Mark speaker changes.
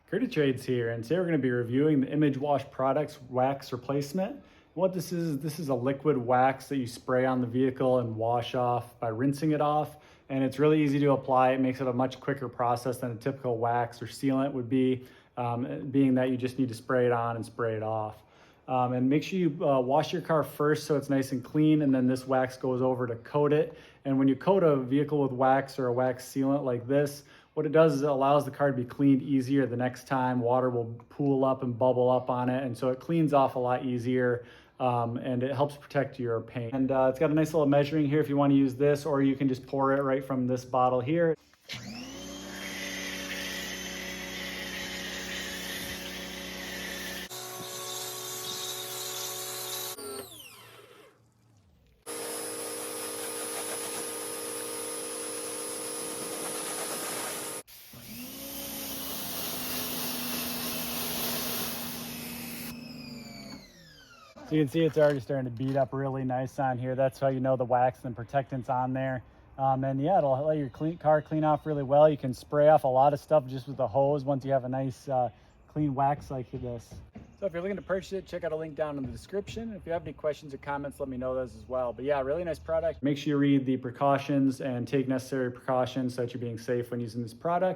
Speaker 1: Curdy Trades here, and today we're going to be reviewing the Image Wash Products wax replacement. What this is a liquid wax that you spray on the vehicle and wash off by rinsing it off. And it's really easy to apply. It makes it a much quicker process than a typical wax or sealant would be, being that you just need to spray it on and spray it off. And make sure you wash your car first so it's nice and clean, and then this wax goes over to coat it. And when you coat a vehicle with wax or a wax sealant like this, what it does is it allows the car to be cleaned easier the next time. Water will pool up and bubble up on it, and so it cleans off a lot easier, and it helps protect your paint. And it's got a nice little measuring here if you want to use this, or you can just pour it right from this bottle here. So you can see it's already starting to beat up really nice on here. That's how you know the wax and protectant's on there. And yeah, it'll let your car clean off really well. You can spray off a lot of stuff just with the hose once you have a nice clean wax like this. So if you're looking to purchase it, check out a link down in the description. If you have any questions or comments, let me know those as well. But yeah, really nice product. Make sure you read the precautions and take necessary precautions so that you're being safe when using this product.